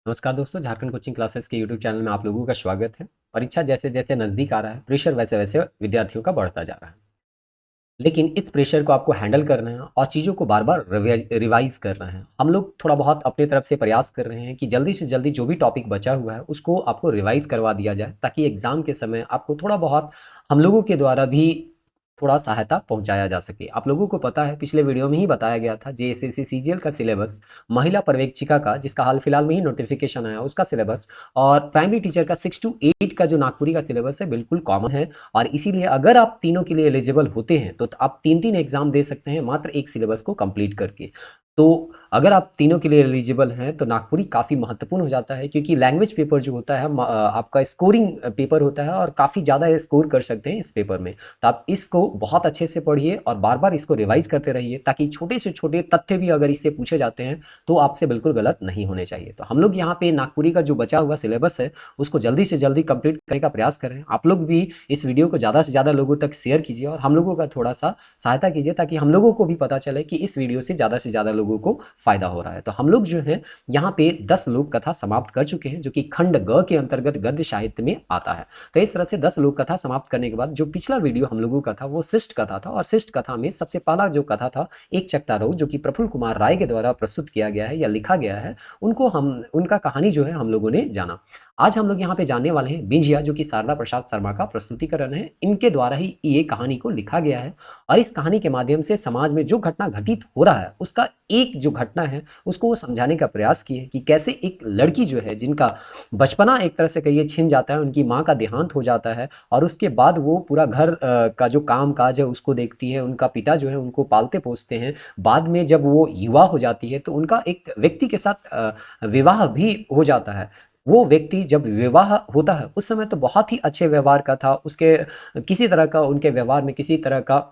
नमस्कार दोस्तों, Jharkhand coaching classes के यूट्यूब चैनल में आप लोगों का स्वागत है। परीक्षा जैसे जैसे नज़दीक आ रहा है, प्रेशर वैसे वैसे विद्यार्थियों का बढ़ता जा रहा है। लेकिन इस प्रेशर को आपको हैंडल करना है और चीज़ों को बार-बार रिवाइज़ करना है। हम लोग थोड़ा बहुत अपनी तरफ से प्रयास कर रहे हैं कि जल्दी से जल्दी जो भी टॉपिक बचा हुआ है, उसको आपको रिवाइज़ करवा दिया जाए, ताकि एग्ज़ाम के समय आपको थोड़ा बहुत हम लोगों के द्वारा भी थोड़ा सहायता पहुँचाया जा सके। आप लोगों को पता है, पिछले वीडियो में ही बताया गया था, जेएसएससी सीजीएल का सिलेबस, महिला पर्यवेक्षिका का जिसका हाल फिलहाल में ही नोटिफिकेशन आया उसका सिलेबस, और प्राइमरी टीचर का 6 टू 8 का जो नागपुरी का सिलेबस है बिल्कुल कॉमन है। और इसीलिए अगर आप तीनों के लिए एलिजिबल होते हैं तो आप 3-3 एग्जाम दे सकते हैं मात्र एक सिलेबस को कंप्लीट करके। तो अगर आप तीनों के लिए एलिजिबल हैं तो नागपुरी काफ़ी महत्वपूर्ण हो जाता है, क्योंकि लैंग्वेज पेपर जो होता है आपका स्कोरिंग पेपर होता है और काफ़ी ज़्यादा स्कोर कर सकते हैं इस पेपर में। तो आप इसको बहुत अच्छे से पढ़िए और बार बार इसको रिवाइज करते रहिए, ताकि छोटे से छोटे तथ्य भी अगर इससे पूछे जाते हैं तो आपसे बिल्कुल गलत नहीं होने चाहिए। तो हम लोग यहाँ पे नागपुरी का जो बचा हुआ सिलेबस है उसको जल्दी से जल्दी कंप्लीट करने का प्रयास करें। आप लोग भी इस वीडियो को ज़्यादा से ज़्यादा लोगों तक शेयर कीजिए और हम लोगों का थोड़ा सा सहायता कीजिए, ताकि हम लोगों को भी पता चले कि इस वीडियो से ज़्यादा लोगों को फायदा हो रहा है। तो हम लोग जो है यहाँ पे 10 लोक कथा समाप्त कर चुके हैं, जो कि खंड ग के अंतर्गत गद्य साहित्य में आता है। तो इस तरह से 10 लोक कथा समाप्त करने के बाद जो पिछला वीडियो हम लोगों का था वो शिष्ट कथा था, और शिष्ट कथा में सबसे पहला जो कथा था एक चकता रोग, जो कि प्रफुल्ल कुमार राय के द्वारा प्रस्तुत किया गया है या लिखा गया है, उनका कहानी जो है हम लोगों ने जाना। आज हम लोग यहाँ पे जानने वाले हैं बिंजिया, जो कि शारदा प्रसाद शर्मा का प्रस्तुतिकरण है। इनके द्वारा ही ये कहानी को लिखा गया है, और इस कहानी के माध्यम से समाज में जो घटना घटित हो रहा है उसका एक जो घटना है उसको वो समझाने का प्रयास किए कि कैसे एक लड़की जो है, जिनका बचपना एक तरह से कहिए छिन जाता है, उनकी माँ का देहांत हो जाता है, और उसके बाद वो पूरा घर का जो काम काज है उसको देखती है, उनका पिता जो है उनको पालते पोसते हैं। बाद में जब वो युवा हो जाती है तो उनका एक व्यक्ति के साथ विवाह भी हो जाता है। वो व्यक्ति जब विवाह होता है उस समय तो बहुत ही अच्छे व्यवहार का था, उसके किसी तरह का उनके व्यवहार में किसी तरह का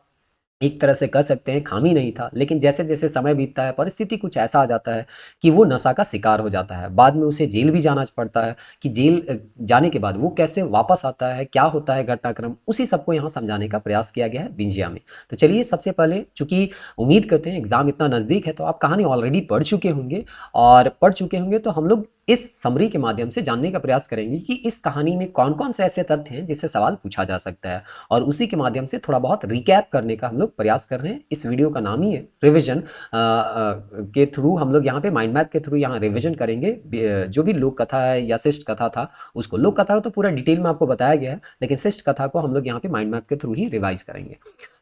एक तरह से कह सकते हैं खामी नहीं था। लेकिन जैसे-जैसे समय बीतता है, परिस्थिति कुछ ऐसा आ जाता है कि वो नशा का शिकार हो जाता है। बाद में उसे जेल भी जाना पड़ता है, कि जेल जाने के बाद वो कैसे वापस आता है, क्या होता है घटनाक्रम, उसी सबको यहाँ समझाने का प्रयास किया गया है बिंजिया में। तो चलिए, सबसे पहले चूँकि उम्मीद करते हैं एग्ज़ाम इतना नज़दीक है तो आप कहानी ऑलरेडी पढ़ चुके होंगे, और पढ़ चुके होंगे तो हम लोग इस समरी के माध्यम से जानने का प्रयास करेंगे कि इस कहानी में कौन-कौन से ऐसे तथ्य हैं जिससे सवाल पूछा जा सकता है, और उसी के माध्यम से थोड़ा बहुत रिकैप करने का हम लोग प्रयास कर रहे हैं। इस वीडियो का नाम ही है रिवीजन। के थ्रू हम लोग यहाँ पे माइंड मैप के थ्रू यहाँ रिवीजन करेंगे। जो भी लोक कथा है या शिष्ट कथा था उसको, लोक कथा तो पूरा डिटेल में आपको बताया गया है, लेकिन शिष्ट कथा को हम लोग यहाँ पे माइंड मैप के थ्रू ही रिवाइज करेंगे।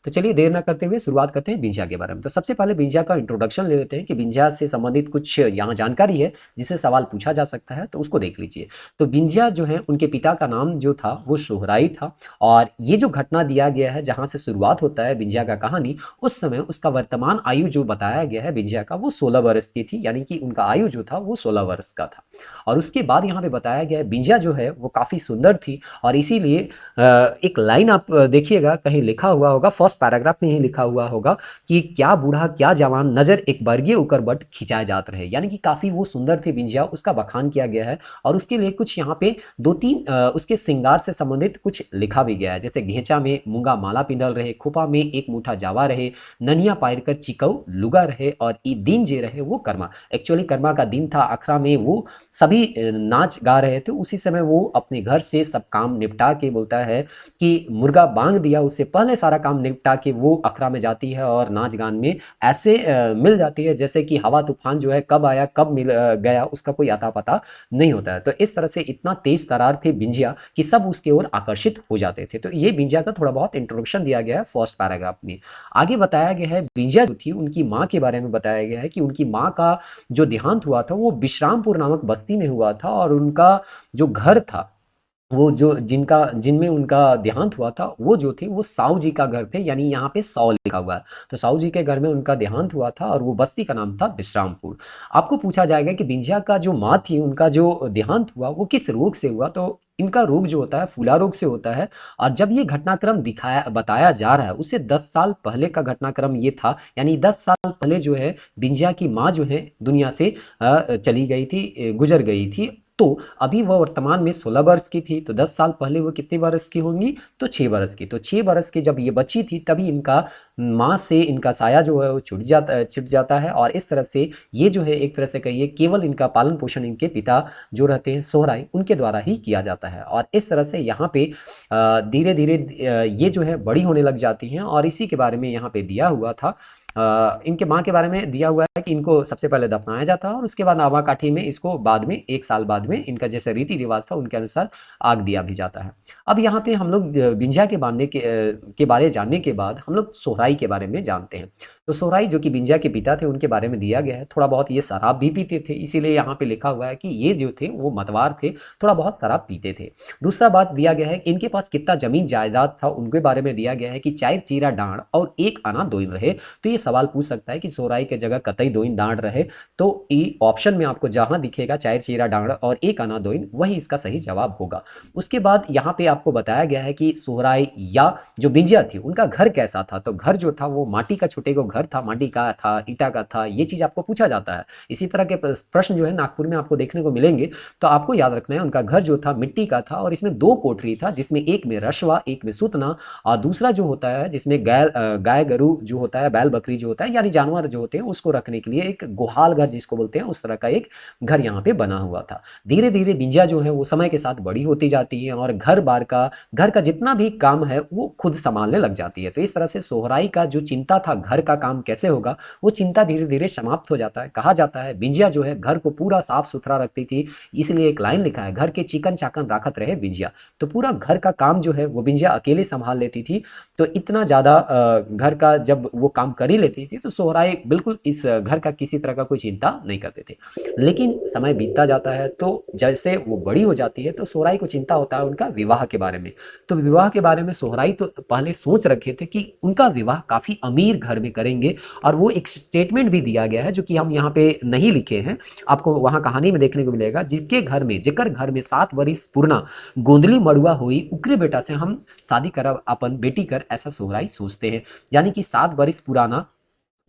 तो चलिए, देर ना करते हुए शुरुआत करते हैं बिंजिया के बारे में। तो सबसे पहले बिंजिया का इंट्रोडक्शन ले लेते हैं कि बिंजिया से संबंधित कुछ यहाँ जानकारी है जिससे सवाल पूछा जा सकता है, तो उसको देख लीजिए। तो बिंजिया जो है, उनके पिता का नाम जो था वो सोहराई था, और ये जो घटना दिया गया है जहाँ से शुरुआत होता है बिंजिया का कहानी, उस समय उसका वर्तमान आयु जो बताया गया है बिंजिया का, वो 16 वर्ष की थी, यानी कि उनका आयु जो था वो 16 वर्ष का था। और उसके बाद यहाँ पे बताया गया है बिंजिया जो है वो काफ़ी सुंदर थी, और इसीलिए एक लाइन आप देखिएगा, कहीं लिखा हुआ होगा, फर्स्ट पैराग्राफ में ही लिखा हुआ होगा कि क्या बूढ़ा क्या जवान नजर एक बरगे ऊपर बट खिंचाए जात रहे, यानी कि काफ़ी वो सुंदर थी बिंजिया, उसका बखान किया गया है। और उसके लिए कुछ यहाँ पे 2-3 उसके श्रृंगार से संबंधित कुछ लिखा भी गया है, जैसे घेचा में मूंगा माला पिंडल रहे, खोपा में एक मुठा जावा रहे, ननिया पायर कर चिकऊ लुगा रहे, और ई दिन जे रहे वो कर्मा। एक्चुअली कर्मा का दिन था, अखरा में वो सभी नाच गा रहे थे। उसी समय वो अपने घर से सब काम निपटा के, बोलता है कि मुर्गा बांग दिया, उससे पहले सारा काम निपटा के वो अखरा में जाती है और नाच गान में ऐसे मिल जाती है जैसे कि हवा तूफान जो है कब आया कब मिल गया उसका कोई अता पता नहीं होता है। तो इस तरह से इतना तेज तरार थे बिंजिया कि सब उसके ओर आकर्षित हो जाते थे। तो ये बिंजिया का थोड़ा बहुत इंट्रोडक्शन दिया गया है फर्स्ट पैराग्राफ में। आगे बताया गया है बिंजिया जो थी उनकी माँ के बारे में बताया गया है कि उनकी माँ का जो देहांत हुआ था वो विश्रामपुर नामक बस्ती में हुआ था, और उनका जो घर था, वो जो जिनमें उनका देहांत हुआ था वो जो थे वो साहू जी का घर थे, यानी यहाँ पे सौ लिखा हुआ है। तो साहू जी के घर में उनका देहांत हुआ था, और वो बस्ती का नाम था विश्रामपुर। आपको पूछा जाएगा कि बिंजिया का जो माँ थी उनका जो देहांत हुआ वो किस रोग से हुआ, तो इनका रोग जो होता है फूला रोग से होता है। और जब ये घटनाक्रम दिखाया बताया जा रहा है उससे 10 साल पहले का घटनाक्रम ये था, यानी 10 साल पहले जो है बिंजिया की माँ जो है दुनिया से चली गई थी, गुजर गई थी। तो अभी वह वर्तमान में 16 वर्ष की थी, तो 10 साल पहले वो कितने वर्ष की होंगी, तो 6 वर्ष की। तो 6 वर्ष की जब ये बची थी तभी इनका माँ से इनका साया जो है वो छूट जाता है और इस तरह से ये जो है एक तरह से कहिए केवल इनका पालन पोषण इनके पिता जो रहते हैं सोहराई उनके द्वारा ही किया जाता है। और इस तरह से यहाँ पे धीरे धीरे ये जो है बड़ी होने लग जाती हैं और इसी के बारे में यहाँ पे दिया हुआ था। इनके माँ के बारे में दिया हुआ है कि इनको सबसे पहले दफनाया जाता है और उसके बाद आवाकाठी में इसको बाद में 1 साल बाद में इनका जैसे रीति रिवाज था उनके अनुसार आग दिया भी जाता है। अब यहाँ पे हम लोग बिंजिया के बांधने के बारे जानने के बाद हम लोग सोहराई के बारे में जानते हैं। तो सोहराई जो कि बिंजिया के पिता थे उनके बारे में दिया गया है। थोड़ा बहुत ये शराब भी पीते थे, इसीलिए यहाँ पे लिखा हुआ है कि ये जो थे वो मतवार थे, थोड़ा बहुत शराब पीते थे। दूसरा बात दिया गया है कि इनके पास कितना जमीन जायदाद था उनके बारे में दिया गया है कि 4 चीरा डांड और 1 आना दोइन रहे। तो ये सवाल पूछ सकता है कि सोहराई के जगह कतई दोइन डांड रहे, तो ये ऑप्शन में आपको जहां दिखेगा 4 चीरा डांड और 1 आना दोइन वही इसका सही जवाब होगा। उसके बाद यहाँ पे आपको बताया गया है कि सोहराई या जो बिंजिया थी उनका घर कैसा था। तो घर जो था वो माटी का छोटे को घर था, माटी का था, ईटा का था, ये चीज आपको पूछा जाता है। इसी तरह के प्रश्न जो है नागपुर में आपको देखने को मिलेंगे। तो आपको याद रखना है उनका घर जो था मिट्टी का था और इसमें 2 कोठरी था, जिसमें एक में रशवा, एक में सूतना और दूसरा जो होता है जिसमें गाय गरू जो होता है, बैल बकरी जो होता है यानी जानवर जो होते हैं उसको रखने के लिए एक गुहाल घर जिसको बोलते हैं, उस तरह का एक घर यहाँ पे बना हुआ था। धीरे धीरे बिंजिया जो है वो समय के साथ बड़ी होती जाती है और घर का जितना भी काम है वो खुद संभालने लग जाती है। तो इस तरह से सोहराई का जो चिंता था घर का काम कैसे होगा वो चिंता धीरे धीरे समाप्त हो जाता है। कहा जाता है बिंजिया जो है घर को पूरा साफ सुथरा रखती थी, इसलिए एक लाइन लिखा है, घर के चिकन चाकन राखत रहे बिंजिया। तो पूरा घर का काम जो है वो बिंजिया अकेले संभाल लेती थी। तो इतना ज़्यादा घर का जब वो काम कर ही लेती थी तो सोहराई बिल्कुल इस घर का किसी तरह का कोई चिंता नहीं करते थे। लेकिन समय बीतता जाता है तो जैसे वो बड़ी हो जाती है तो सोहराई को चिंता होता है उनका विवाह के बारे में। तो विवाह के बारे में सोहराई तो पहले सोच रखे थे कि उनका विवाह काफ़ी अमीर घर में करेंगे और वो एक स्टेटमेंट भी दिया गया है जो कि हम यहाँ पे नहीं लिखे हैं, आपको वहाँ कहानी में देखने को मिलेगा। जेकर घर में 7 वरिस पूर्णा गोंदली मड़ुआ हुई उकरे बेटा से हम शादी करब अपन बेटी कर, ऐसा सोहराई सोचते हैं। यानी कि 7 वरिस पुराना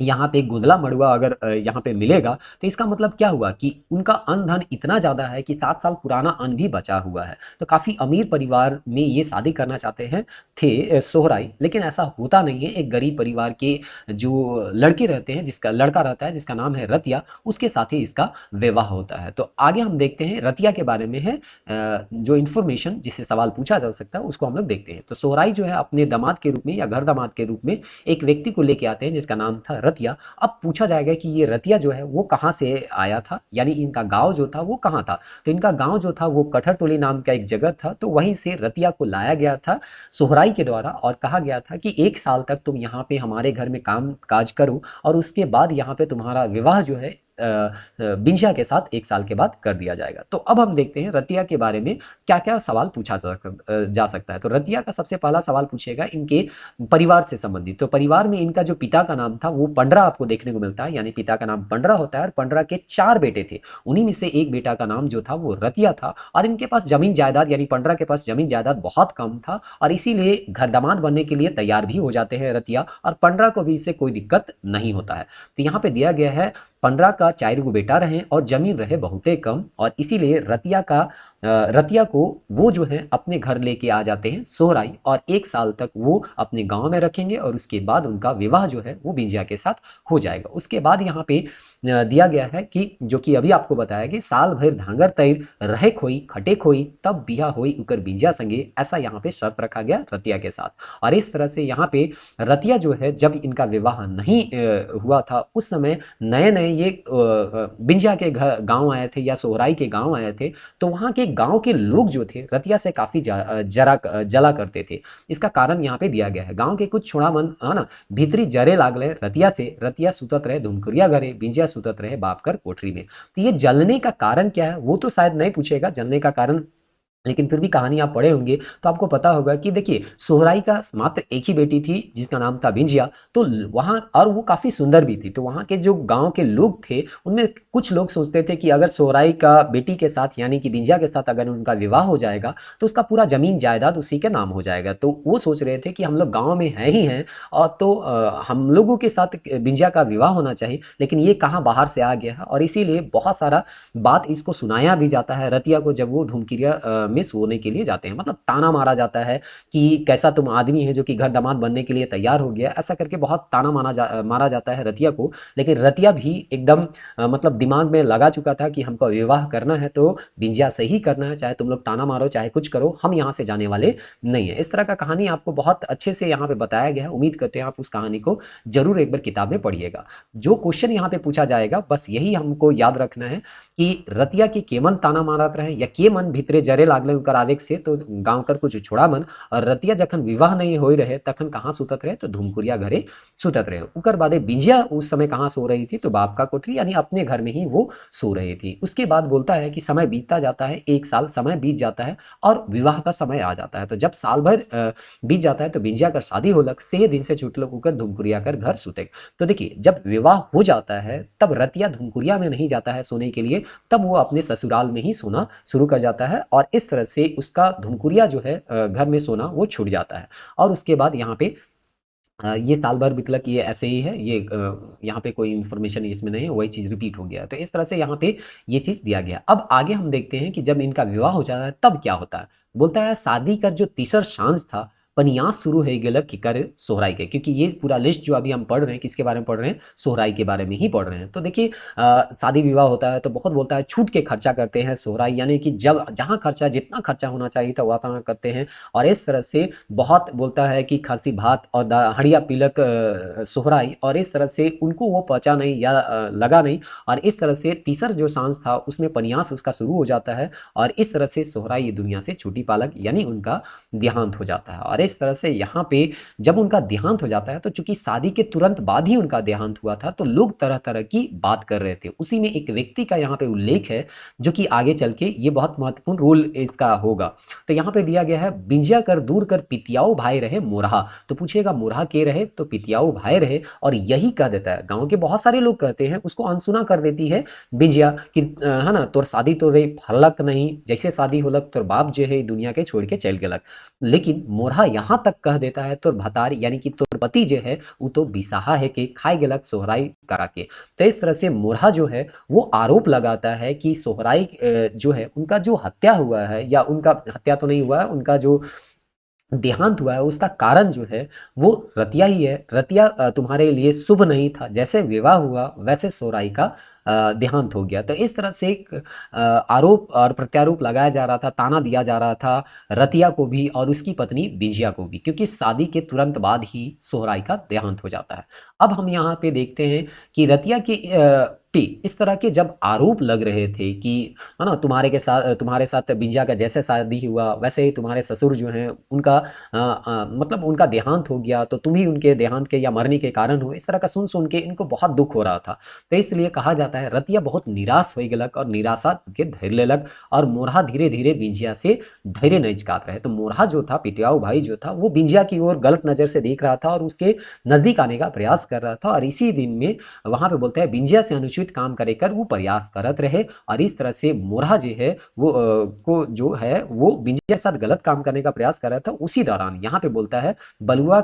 यहाँ पे गोदला मड़ुआ अगर यहाँ पे मिलेगा तो इसका मतलब क्या हुआ कि उनका अन्न धन इतना ज़्यादा है कि 7 साल पुराना अन्न भी बचा हुआ है। तो काफ़ी अमीर परिवार में ये शादी करना चाहते हैं थे सोहराई, लेकिन ऐसा होता नहीं है। एक गरीब परिवार के जो लड़के रहते हैं, जिसका लड़का रहता है जिसका नाम है रतिया, उसके साथ ही इसका विवाह होता है। तो आगे हम देखते हैं रतिया के बारे में है जो इन्फॉर्मेशन जिससे सवाल पूछा जा सकता है उसको हम लोग देखते हैं। तो सोहराई जो है अपने दामाद के रूप में या घर दामाद के रूप में एक व्यक्ति को लेके आते हैं जिसका नाम था रतिया। अब पूछा जाएगा कि ये रतिया जो है वो कहाँ से आया था, यानी इनका गांव जो था वो कहाँ था। तो इनका गांव जो था वो कठर टोली नाम का एक जगह था, तो वहीं से रतिया को लाया गया था सोहराई के द्वारा और कहा गया था कि 1 साल तक तुम यहाँ पे हमारे घर में काम काज करो और उसके बाद यहाँ पे तुम्हारा विवाह जो है बिंजिया के साथ 1 साल के बाद कर दिया जाएगा। तो अब हम देखते हैं रतिया के बारे में क्या क्या सवाल पूछा जा सकता है। तो रतिया का सबसे पहला सवाल पूछेगा इनके परिवार से संबंधित। तो परिवार में इनका जो पिता का नाम था वो पंडरा आपको देखने को मिलता है, यानी पिता का नाम पंडरा होता है और पंडरा के 4 बेटे थे, उन्हीं में से एक बेटा का नाम जो था वो रतिया था। और इनके पास जमीन जायदाद यानी पंडरा के पास जमीन जायदाद बहुत कम था और इसीलिए घर दामाद बनने के लिए तैयार भी हो जाते हैं रतिया, और पंडरा को भी इससे कोई दिक्कत नहीं होता है। तो यहाँ पे दिया गया है पंडरा का 4 गो बेटा रहे और जमीन रहे बहुते कम, और इसीलिए रतिया को वो जो है अपने घर लेके आ जाते हैं सोहराई और 1 साल तक वो अपने गांव में रखेंगे और उसके बाद उनका विवाह जो है वो बिंजिया के साथ हो जाएगा। उसके बाद यहाँ पे दिया गया है कि जो कि अभी आपको बताया कि साल भर धांगर तैर रहे खोई खटे खोई तब बिहा होई उकर बिंजिया संगे, ऐसा यहाँ पे शर्त रखा गया रतिया के साथ। और इस तरह से यहाँ पे रतिया जो है जब इनका विवाह नहीं हुआ था उस समय नए नए ये बिंजिया के गांव आए थे या सोहराई के गांव आए थे, तो वहाँ के गांव के लोग जो थे रतिया से काफी जला करते थे। इसका कारण यहाँ पे दिया गया है, गांव के कुछ छोड़ा मन है ना भीतरी जरे लागले रतिया से, रतिया सुतत रहे धुमकुरिया घरे, बिंजिया सुतत रहे बाप कर कोठरी में। तो ये जलने का कारण क्या है वो तो शायद नहीं पूछेगा जलने का कारण, लेकिन फिर भी कहानी आप पढ़े होंगे तो आपको पता होगा कि देखिए सोहराई का मात्र एक ही बेटी थी जिसका नाम था बिंजिया, तो वहाँ और वो काफ़ी सुंदर भी थी। तो वहाँ के जो गांव के लोग थे उनमें कुछ लोग सोचते थे कि अगर सोहराई का बेटी के साथ यानी कि बिंजिया के साथ अगर उनका विवाह हो जाएगा तो उसका पूरा जमीन जायदाद उसी के नाम हो जाएगा। तो वो सोच रहे थे कि हम लोग गाँव में हैं ही हैं और तो हम लोगों के साथ बिंजिया का विवाह होना चाहिए, लेकिन ये कहाँ बाहर से आ गया है। और इसीलिए बहुत सारा बात इसको सुनाया भी जाता है रतिया को जब वो धूमकिरिया में सोने के लिए जाते हैं। मतलब ताना मारा जाता है कि कैसा तुम आदमी है जो कि घर दामाद बनने के लिए तैयार हो गया, ऐसा करके बहुत ताना मारा जाता है रतिया को। लेकिन रतिया भी एकदम मतलब दिमाग में लगा चुका था कि हमको विवाह करना है तो बिंजिया से ही करना है, चाहे तुम लोग ताना मारो चाहे कुछ करो, हम यहाँ से जाने वाले नहीं है। इस तरह का कहानी आपको बहुत अच्छे से यहाँ पे बताया गया है। उम्मीद करते हैं आप उस कहानी को जरूर एक बार किताब में पढ़िएगा। जो क्वेश्चन यहाँ पे पूछा जाएगा बस यही हमको याद रखना है कि रतिया की केमन ताना मारत रहे या के मन भीतरे जरे लागले उनकर आवेग से तो गांव कर कुछ छोड़ा मन। और रतिया जखन विवाह नहीं हो रहे तखन कहाँ सुतत रहे तो धूमकुरिया घरे सुतत रहे। उकर बादे बिंजिया उस समय कहाँ सो रही थी तो बाप का कोठरी यानी अपने घर में ही वो सो रही थी। उसके बाद बोलता है कि समय बीतता जाता है, 1 साल समय बीत जाता है और विवाह का समय आ जाता है। तो जब साल भर बीत जाता है तो बिंजिया कर शादी होलक, से दिन से छुटलक होकर धूमकुरिया कर घर सुते। तो देखिए जब विवाह हो जाता है तब रतिया धूमकुरिया में नहीं जाता है सोने के लिए, तब वो अपने ससुराल में ही सोना शुरू कर जाता है और इस तरह से उसका धूमकुरिया जो है घर में सोना वो छूट जाता है। और उसके बाद यहाँ पे ये साल भर बीतलक, ये ऐसे ही है, ये यहाँ पे कोई इन्फॉर्मेशन इसमें नहीं है, वही चीज़ रिपीट हो गया। तो इस तरह से यहाँ पे ये चीज़ दिया गया। अब आगे हम देखते हैं कि जब इनका विवाह हो जाता है तब क्या होता है। बोलता है शादी कर जो तीसर सांझ था पनियास शुरू हो गया कि कर सोहराई के, क्योंकि ये पूरा लिस्ट जो अभी हम पढ़ रहे हैं किसके बारे में पढ़ रहे हैं, सोहराई के बारे में ही पढ़ रहे हैं। तो देखिए शादी विवाह होता है तो बहुत बोलता है छूट के खर्चा करते हैं सोहराई, यानी कि जब जहाँ खर्चा जितना खर्चा होना चाहिए था वहाँ करते हैं। और इस तरह से बहुत बोलता है कि खांसी भात और हड़िया पीलक सोहराई, और इस तरह से उनको वो पचा नहीं या लगा नहीं। और इस तरह से तीसर जो सांस था उसमें पनियास उसका शुरू हो जाता है और इस तरह से सोहराई ये दुनिया से छूटी पालक यानी उनका देहांत हो जाता है। और इस तरह से यहाँ पे जब उनका देहांत हो जाता है तो चूंकि शादी के तुरंत बाद ही उनका देहांत हुआ था तो लोग तरह तरह की बात कर रहे थे। उसी में एक व्यक्ति का यहाँ पे उल्लेख है जो कि आगे चल के ये बहुत महत्वपूर्ण रोल इसका होगा। तो यहाँ पे दिया गया है बिंजिया कर दूर कर पितियाऊ भाई रहे मोरहा। तो पूछेगा मोरहा के रहे तो पितियाऊ भाई रहे, और यही कह देता है, गाँव के बहुत सारे लोग कहते हैं, उसको अनसुना कर देती है बिंजिया कि है ना तोर शादी तो रे फलक नहीं, जैसे शादी होलक तोर बाप जो है दुनिया के छोड़ के चल गलक। लेकिन मोरहा यहाँ तक कह देता है तोर भतार यानी कि तोर पति जो है वो तो बिसाहा है कि खाए गलक सोहराई करा के। तो इस तरह से मोरहा जो है वो आरोप लगाता है कि सोहराई जो है उनका जो हत्या हुआ है, या उनका हत्या तो नहीं हुआ है, उनका जो देहांत हुआ है उसका कारण जो है वो रतिया ही है। रतिया तुम्हारे लिए शुभ नहीं था, जैसे विवाह हुआ वैसे सोहराई का देहांत हो गया। तो इस तरह से एक आरोप और प्रत्यारोप लगाया जा रहा था, ताना दिया जा रहा था रतिया को भी और उसकी पत्नी बिंजिया को भी, क्योंकि शादी के तुरंत बाद ही सोहराई का देहांत हो जाता है। अब हम यहाँ पे देखते हैं कि रतिया के पे इस तरह के जब आरोप लग रहे थे कि है ना तुम्हारे साथ बिंजिया का जैसे शादी हुआ वैसे ही तुम्हारे ससुर जो हैं उनका मतलब उनका देहांत हो गया, तो तुम ही उनके देहांत के या मरने के कारण हो। इस तरह का सुन सुन के इनको बहुत दुख हो रहा था। तो इसलिए कहा जाता है रतिया बहुत निराश हो गलक और निराशा के धैर्य लेलक, और मोरहा धीरे धीरे बिंजिया से धैर्य नहीं चुकात रहे। तो मोरहा जो था पितियाऊ भाई जो था वो बिंजिया की ओर गलत नजर से देख रहा था और उसके नजदीक आने का प्रयास कर रहा था। और इसी दिन में वहां पे बोलते हैं बिंजिया से अनुचित काम करे कर वो प्रयास करत रहे, और इस तरह से मोरहा जो है वो को जो है वो बिंजिया के साथ गलत काम करने का प्रयास कर रहा था। उसी दौरान यहाँ पे बोलता है बलुआ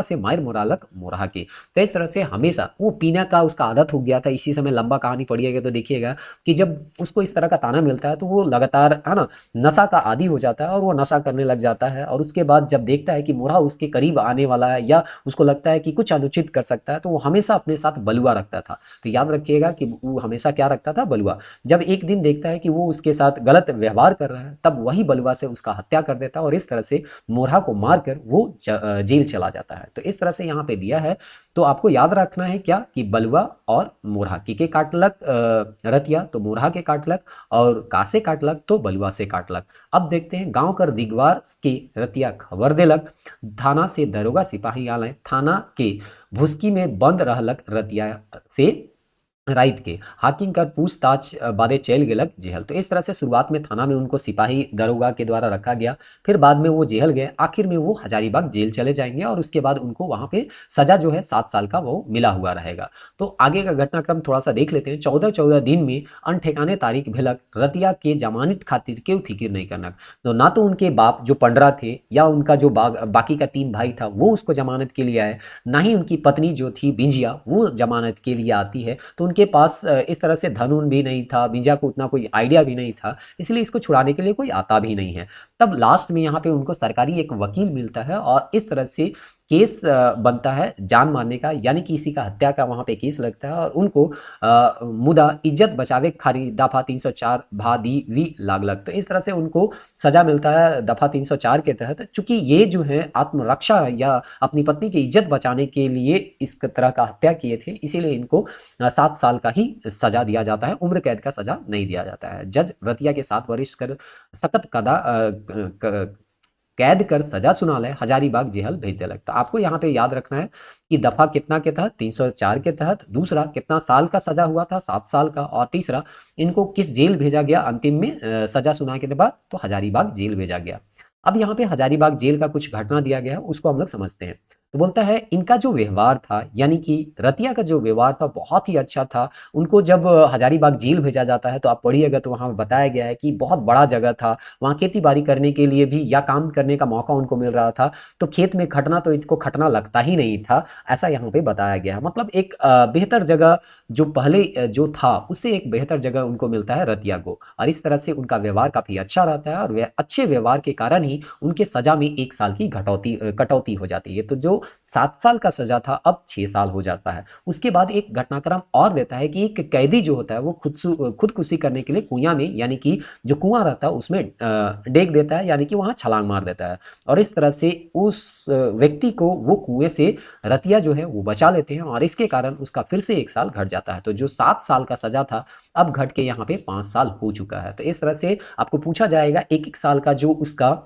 से मायर मोरालक मोरहा के। तो इस तरह से हमेशा वो पीने का उसका आदत हो गया था। इसी समय लंबा कहानी पढ़िएगा तो देखिएगा कि जब उसको इस तरह का ताना मिलता है तो वो लगातार है ना नशा का आदी हो जाता है और वो नशा करने लग जाता है। और उसके बाद जब देखता है कि मोरहा उसके करीब आने वाला है या उसको लगता है कि कुछ अनुचित कर सकता है तो वो हमेशा अपने साथ बलुआ रखता था। तो याद रखिएगा कि वो हमेशा क्या रखता था, बलुआ। जब एक दिन देखता है कि वो उसके साथ गलत व्यवहार कर रहा है तब वही बलुआ से उसका हत्या कर देता है और इस तरह से मोरहा को मारकर वो जेल चला जाता है। तो इस तरह से यहाँ पे दिया है। तो आपको याद रखना है क्या कि बलुआ और मोरहा के काटलक रतिया तो मोरहा के काटलक, और कासे काटलक तो बलुआ से काटलक। अब देखते हैं गांव कर दिगवार के रतिया खबर देलक, थाना से दरोगा सिपाही आए, थाना के भुस्की में बंद रहलक रतिया से राइत के हाकिम कर पूछताछ बादे चल गेलक जेहल। तो इस तरह से शुरुआत में थाना में उनको सिपाही दरोगा के द्वारा रखा गया, फिर बाद में वो जेल गए, आखिर में वो हजारीबाग जेल चले जाएंगे और उसके बाद उनको वहां पे सजा जो है 7 साल का वो मिला हुआ रहेगा। तो आगे का घटनाक्रम थोड़ा सा देख लेते हैं। 14 दिन में अनठेकाने तारीख भेलक, रतिया के जमानत खातिर क्यों फिक्र नहीं करना। तो ना तो उनके बाप जो पंडरा थे या उनका जो बाकी का 3 भाई था वो उसको जमानत के लिए आए, ना ही उनकी पत्नी जो थी बिंजिया वो जमानत के लिए आती है। तो उनके उनके पास इस तरह से धन उन भी नहीं था, बिंजिया को उतना कोई आइडिया भी नहीं था, इसलिए इसको छुड़ाने के लिए कोई आता भी नहीं है। तब लास्ट में यहाँ पे उनको सरकारी एक वकील मिलता है और इस तरह से केस बनता है जान मारने का, यानी कि किसी का हत्या का वहाँ पे केस लगता है और उनको मुदा इज्जत बचावे खारी दफा 304 भा दी वी लागलक। तो इस तरह से उनको सजा मिलता है दफा 304 के तहत। चूंकि ये जो है आत्मरक्षा या अपनी पत्नी की इज्जत बचाने के लिए इस तरह का हत्या किए थे, इसीलिए इनको 7 साल का ही सजा दिया जाता है, उम्र कैद का सजा नहीं दिया जाता है। जज रतिया के 7 वर्ष कर सख्त कैद कर सजा सुना ले, हजारीबाग जेल भेज दिलक। तो आपको यहाँ पे याद रखना है कि दफा कितना के तहत, 304 के तहत, दूसरा कितना साल का सजा हुआ था, 7 साल का, और तीसरा इनको किस जेल भेजा गया अंतिम में सजा सुनाने के बाद, तो हजारीबाग जेल भेजा गया। अब यहाँ पे हजारीबाग जेल का कुछ घटना दिया गया है, उसको हम लोग समझते हैं। तो बोलता है इनका जो व्यवहार था, यानी कि रतिया का जो व्यवहार था बहुत ही अच्छा था। उनको जब हजारीबाग जेल भेजा जाता है तो आप पढ़िएगा तो वहाँ बताया गया है कि बहुत बड़ा जगह था, वहाँ खेती बाड़ी करने के लिए भी या काम करने का मौका उनको मिल रहा था, तो खेत में खटना तो इनको खटना लगता ही नहीं था, ऐसा यहाँ पे बताया गया है। मतलब एक बेहतर जगह जो पहले जो था उससे एक बेहतर जगह उनको मिलता है रतिया को, और इस तरह से उनका व्यवहार काफ़ी अच्छा रहता है और वे अच्छे व्यवहार के कारण ही उनके सजा में 1 साल की कटौती हो जाती है। तो जो 7 साल का सजा था अब 6 साल हो जाता है। उसके बाद एक घटनाक्रम और देता है कि एक कैदी जो होता है वो खुदकुशी करने के लिए कुआं में, यानी कि जो कुआं रहता है उसमें डेग देता है, यानी कि वहां छलांग मार देता है, और इस तरह से उस व्यक्ति को वो कुएं से रतिया जो है वो बचा लेते हैं, और इसके कारण उसका फिर से 1 साल घट जाता है। तो जो 7 साल का सजा था अब घट के यहाँ पे 5 साल हो चुका है। तो इस तरह से आपको पूछा जाएगा एक एक साल का जो उसका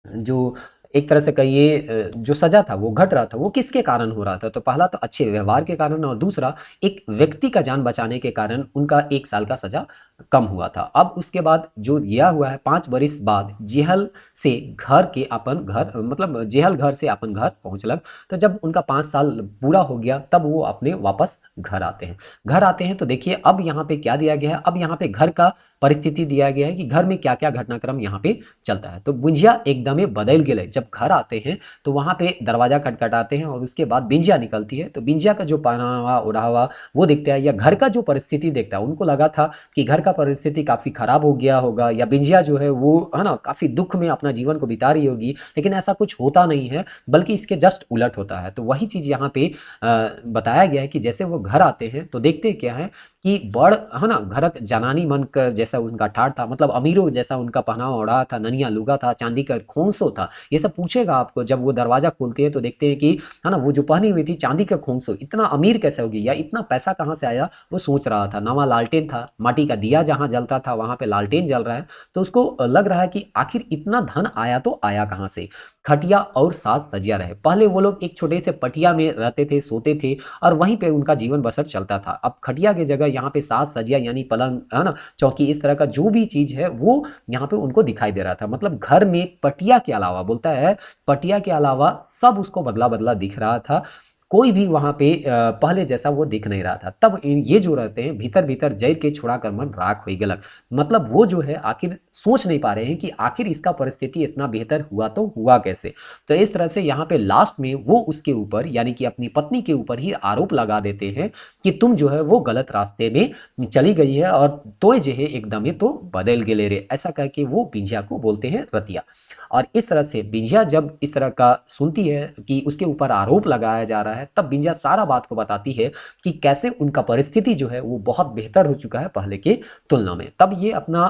जो एक तरह से कहिए जो सजा था वो घट रहा था, वो किसके कारण हो रहा था। तो पहला तो अच्छे व्यवहार के कारण, और दूसरा एक व्यक्ति का जान बचाने के कारण उनका 1 साल का सजा कम हुआ था। अब उसके बाद जो दिया हुआ है 5 बरिस बाद जेहल से घर के अपन घर, मतलब जेहल घर से अपन घर पहुंचलक। तो जब उनका 5 साल पूरा हो गया तब वो अपने वापस घर आते हैं। घर आते हैं तो देखिए अब यहाँ पे क्या दिया गया है, अब यहाँ पे घर का परिस्थिति दिया गया है कि घर में क्या क्या घटनाक्रम यहाँ पे चलता है। तो बुंजिया एकदम बदल गए। जब घर आते हैं तो वहाँ पे दरवाजा खटखटाते हैं और उसके बाद बिंजिया निकलती है। तो बिंजिया का जो पहनावा ओढ़ावा वो देखता है, या घर का जो परिस्थिति देखता है, उनको लगा था कि घर का परिस्थिति काफ़ी खराब हो गया होगा, या बिंजिया जो है वो है ना काफ़ी दुख में अपना जीवन को बिता रही होगी, लेकिन ऐसा कुछ होता नहीं है, बल्कि इसके जस्ट उलट होता है। तो वही चीज़ यहाँ पे बताया गया है कि जैसे वो घर आते हैं तो देखते क्या है कि बड़ है ना घरक जनानी मन कर जैसा उनका ठाठ था, मतलब अमीरों जैसा उनका पहनावा ओढ़ा था, ननिया लुगा था, चांदी का खोंसो था, ये सब पूछेगा आपको। जब वो दरवाजा खोलते हैं तो देखते हैं कि है ना वो जो पहनी हुई थी चांदी का खोंसो, इतना अमीर कैसे होगी या इतना पैसा कहाँ से आया, वो सोच रहा था। नवा लालटेन था, माटी का दिया जहाँ जलता था वहाँ पे लालटेन जल रहा है, तो उसको लग रहा है कि आखिर इतना धन आया तो आया कहाँ से। खटिया और साज तजिया रहे। पहले वो लोग एक छोटे से पटिया में रहते थे, सोते थे और वहीं पे उनका जीवन बसर चलता था। अब खटिया की जगह यहाँ पे साज सजिया यानी पलंग है ना, चौकी, इस तरह का जो भी चीज है वो यहाँ पे उनको दिखाई दे रहा था। मतलब घर में पटिया के अलावा, बोलता है पटिया के अलावा सब उसको बदला बदला दिख रहा था, कोई भी वहां पे पहले जैसा वो दिख नहीं रहा था। तब ये जो रहते हैं भीतर भीतर जैर के छुड़ा कर मन राख हुई गलत, मतलब वो जो है आखिर सोच नहीं पा रहे हैं कि आखिर इसका परिस्थिति इतना बेहतर हुआ तो हुआ कैसे। तो इस तरह से यहाँ पे लास्ट में वो उसके ऊपर यानी कि अपनी पत्नी के ऊपर ही आरोप लगा देते हैं कि तुम जो है वो गलत रास्ते में चली गई है और तो जो है एकदम तो बदल गए रे, ऐसा कह के वो बिंजिया को बोलते हैं रतिया। और इस तरह से बिंजिया जब इस तरह का सुनती है कि उसके ऊपर आरोप लगाया जा रहा है, तब बिंजिया सारा बात को बताती है कि कैसे उनका परिस्थिति जो है वो बहुत बेहतर हो चुका है पहले के तुलना में। तब ये अपना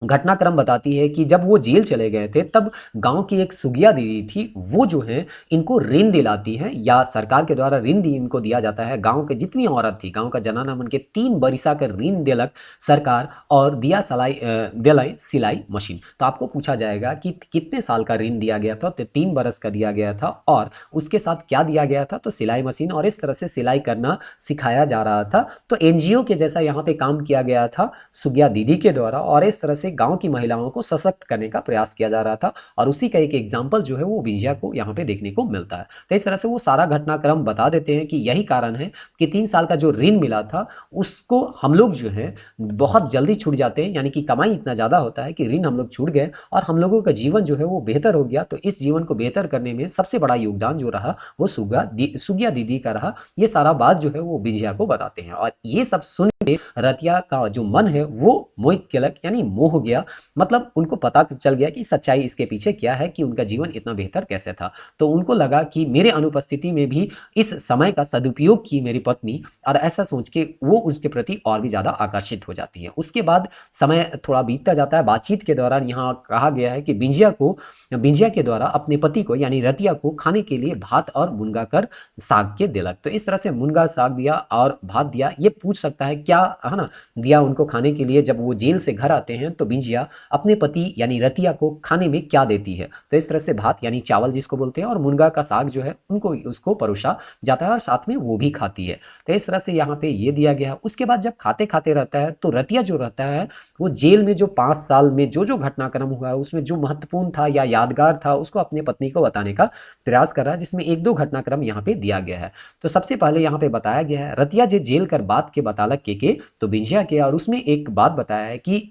घटनाक्रम बताती है कि जब वो जेल चले गए थे तब गांव की एक सुगिया दीदी थी, वो जो है इनको ऋण दिलाती है या सरकार के द्वारा ऋण इनको दिया जाता है। गांव के जितनी औरत थी, गांव का जनाना मन के 3 बरिसा का ऋण दिलक सरकार और दिया दिलाई सिलाई मशीन। तो आपको पूछा जाएगा कि कितने साल का ऋण दिया गया था, तो 3 बरस का दिया गया था और उसके साथ क्या दिया गया था, तो सिलाई मशीन, और इस तरह से सिलाई करना सिखाया जा रहा था। तो एनजीओ के जैसा यहाँ पे काम किया गया था सुगिया दीदी के द्वारा, और इस तरह से से गांव की महिलाओं को सशक्त करने का प्रयास किया जा रहा था। और उसी का एक एग्जाम्पल जो है वो विजया को यहाँ पे देखने को मिलता है। तो इस तरह से वो सारा घटनाक्रम बता देते हैं कि यही कारण है कि 3 साल का जो ऋण मिला था उसको हम लोग जो है बहुत जल्दी छूट जाते हैं, यानी कि कमाई इतना ज़्यादा होता है कि ऋण हम लोग छूट गए और हम लोगों का जीवन जो है वो बेहतर हो गया। तो इस जीवन को बेहतर करने में सबसे बड़ा योगदान जो रहा वो सुगिया दीदी का रहा। ये सारा बात जो है वो विजया को बताते हैं और ये सब सुन के रतिया का जो मन है वो मोहित केलक यानी मोह हो गया। मतलब उनको पता चल गया कि सच्चाई इसके पीछे क्या है, कि उनका जीवन इतना बेहतर कैसे था। तो उनको लगा कि मेरे अनुपस्थिति में भी इस समय का सदुपयोग की मेरी पत्नी, और ऐसा सोच के वो उसके प्रति और भी ज़्यादा आकर्षित हो जाती है। उसके बाद समय थोड़ा बीतता जाता है। बातचीत के दौरान यहाँ कहा गया है कि बिंजिया के द्वारा अपने पति को यानी रतिया को खाने के लिए भात और मुनगा कर साग के दिलक। तो इस तरह से मुनगा साग दिया और भात दिया। ये पूछ सकता है क्या है ना दिया उनको खाने के लिए। जब वो जेल से घर आते हैं तो बिंजिया अपने पति यानी रतिया को खाने में क्या देती है, तो इस तरह से भात यानी चावल जिसको बोलते हैं और मुनगा का साग जो है उनको उसको परोसा जाता है और साथ में वो भी खाती है। तो इस तरह से यहाँ पे ये दिया गया। उसके बाद जब खाते खाते रहता है तो रतिया जो रहता है वो जेल में जो 5 साल में जो जो घटनाक्रम हुआ है उसमें जो महत्वपूर्ण था या यादगार था उसको अपने पत्नी को बताने का प्रयास कर रहा है, जिसमें 1-2 घटनाक्रम यहाँ पे दिया गया है। तो सबसे पहले यहाँ पे बताया गया है रतिया जे जेल कर बात के बतालक के तो बिंजिया के, और उसमें एक बात बताया है कि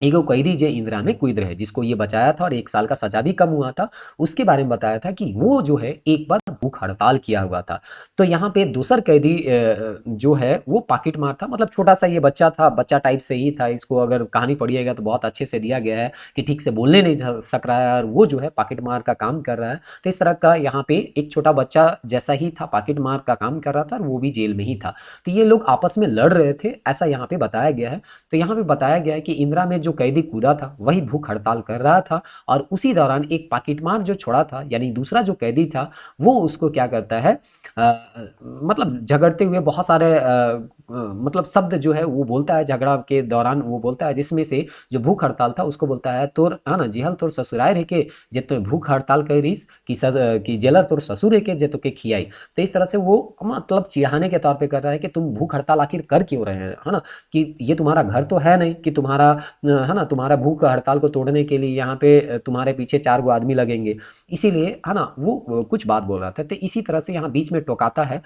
एगो कैदी जे इंदिरा में कूद रहे जिसको ये बचाया था और 1 साल का सजा भी कम हुआ था, उसके बारे में बताया था कि वो जो है एक बार भूख हड़ताल किया हुआ था। तो यहाँ पे दूसर कैदी जो है वो पॉकेट मार था। मतलब छोटा सा ये बच्चा था, बच्चा टाइप से ही था। इसको अगर कहानी पढ़िएगा तो बहुत अच्छे से दिया गया है कि ठीक से बोलने नहीं सक रहा है और वो जो है पॉकेट मार का काम कर रहा है। तो इस तरह का यहाँ पे एक छोटा बच्चा जैसा ही था, पॉकेट मार का काम कर रहा था और वो भी जेल में ही था। तो ये लोग आपस में लड़ रहे थे, ऐसा यहाँ पे बताया गया है। तो यहाँ पे बताया गया है कि इंदिरा में जो कैदी कूदा था वही भूख हड़ताल कर रहा था और उसी दौरान एक पॉकेटमार जो छोड़ा था यानी दूसरा जो कैदी था वो उसको क्या करता है मतलब झगड़ते हुए बहुत सारे मतलब शब्द जो है वो बोलता है झगड़ा के दौरान। वो बोलता है जिसमें से जो भूख हड़ताल था उसको बोलता है तोर है ना जिहल तोर ससुराय रह के जे तो भूख हड़ताल करीस कि जेलर तोर ससुर रह के जे तो के खियाई। तो इस तरह से वो मतलब चिढ़ाने के तौर पे कर रहा है कि तुम भूख हड़ताल आखिर कर क्यों रहे हैं, है ना, कि ये तुम्हारा घर तो है नहीं कि तुम्हारा है ना तुम्हारा भूख हड़ताल को तोड़ने के लिए यहाँ पे तुम्हारे पीछे 4 गो आदमी लगेंगे, इसीलिए है ना वो कुछ बात बोल रहा था। तो इसी तरह से यहाँ बीच में टोकाता है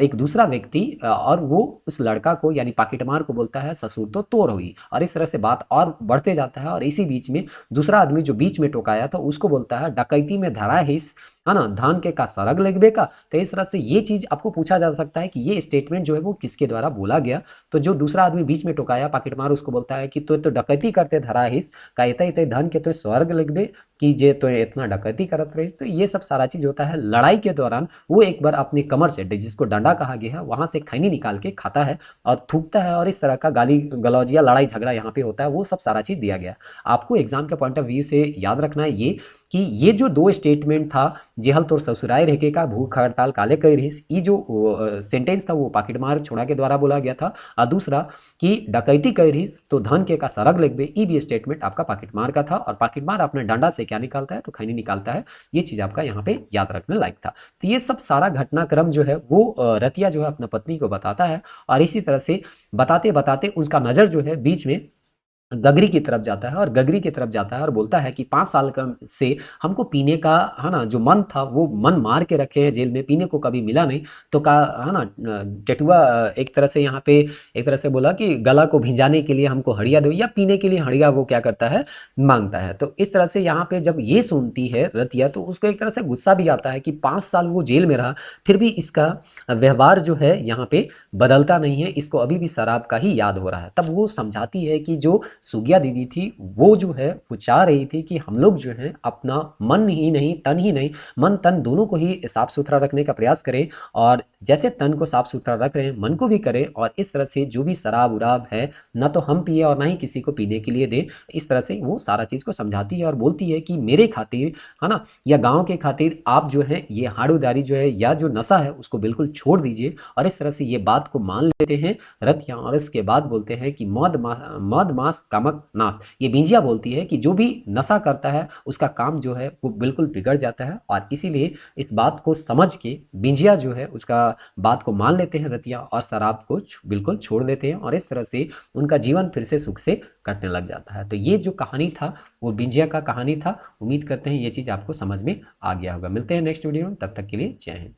एक दूसरा व्यक्ति और वो उस लड़का को यानी पॉकेटमार को बोलता है ससुर तो तोर हुई। और इस तरह से बात और बढ़ते जाता है और इसी बीच में दूसरा आदमी जो बीच में टोकाया था उसको बोलता है डकैती में धरा हिस, है ना, धान के का सरग लगबे का। तो इस तरह से ये चीज आपको पूछा जा सकता है कि ये स्टेटमेंट जो है वो किसके द्वारा बोला गया। तो जो दूसरा आदमी बीच में टोकाया पॉकेटमार उसको बोलता है कि तो डकैती करते धरा हिस का इतने धन के तो स्वर्ग लगबे कि जे तो इतना डकैती करत रहे। तो ये सब सारा चीज होता है। लड़ाई के दौरान वो एक बार अपनी कमर से जिसको डंडा कहा गया है वहां से खैनी निकाल के खाता है और थूकता है और इस तरह का गाली गलौज या लड़ाई झगड़ा यहाँ पे होता है। वो सब सारा चीज दिया गया। आपको एग्जाम के पॉइंट ऑफ व्यू से याद रखना है ये कि ये जो 2 स्टेटमेंट था जेहल तोर ससुराय रह के का भूख हड़ताल काले कर रहीस, ये जो सेंटेंस था वो पॉकेटमार छोड़ा के द्वारा बोला गया था। और दूसरा कि डकैती कर रहीस तो धन के का सरग लगबे, ये भी स्टेटमेंट आपका पॉकेटमार का था। और पॉकेटमार अपने डंडा से क्या निकालता है तो खैनी निकालता है। ये चीज आपका यहाँ पे याद रखने लायक था। तो ये सब सारा घटनाक्रम जो है वो रतिया जो है अपना पत्नी को बताता है और इसी तरह से बताते बताते उसका नजर जो है बीच में गगरी की तरफ जाता है और गगरी की तरफ जाता है और बोलता है कि 5 साल से हमको पीने का है ना जो मन था वो मन मार के रखे हैं जेल में, पीने को कभी मिला नहीं। तो का है ना टेटुआ एक तरह से यहाँ पे एक तरह से बोला कि गला को भिंजाने के लिए हमको हड़िया दो या पीने के लिए हड़िया वो क्या करता है मांगता है। तो इस तरह से यहाँ पे जब ये सुनती है रतिया तो उसको एक तरह से गुस्सा भी आता है कि 5 साल वो जेल में रहा फिर भी इसका व्यवहार जो है यहाँ पे बदलता नहीं है, इसको अभी भी शराब का ही याद हो रहा है। तब वो समझाती है कि जो सुगिया दीदी थी वो जो है वो चाह रही थी कि हम लोग जो है अपना मन ही नहीं तन ही नहीं मन तन दोनों को ही साफ सुथरा रखने का प्रयास करें और जैसे तन को साफ सुथरा रख रहे हैं मन को भी करें। और इस तरह से जो भी शराब उराब है ना तो हम पिए और ना ही किसी को पीने के लिए दें। इस तरह से वो सारा चीज़ को समझाती है और बोलती है कि मेरे खातिर है ना या गाँव के खातिर आप जो है ये हाड़ूदारी जो है या जो नशा है उसको बिल्कुल छोड़ दीजिए। और इस तरह से ये बात को मान लेते हैं रतिया और इसके बाद बोलते हैं कि मद मास कामक नाश। ये बिंजिया बोलती है कि जो भी नशा करता है उसका काम जो है वो बिल्कुल बिगड़ जाता है, और इसीलिए इस बात को समझ के बिंजिया जो है उसका बात को मान लेते हैं रतिया, और शराब को बिल्कुल छोड़ देते हैं, और इस तरह से उनका जीवन फिर से सुख से कटने लग जाता है। तो ये जो कहानी था वो बिंजिया का कहानी था। उम्मीद करते हैं ये चीज़ आपको समझ में आ गया होगा। मिलते हैं नेक्स्ट वीडियो में, तब तक के लिए जय हिंद।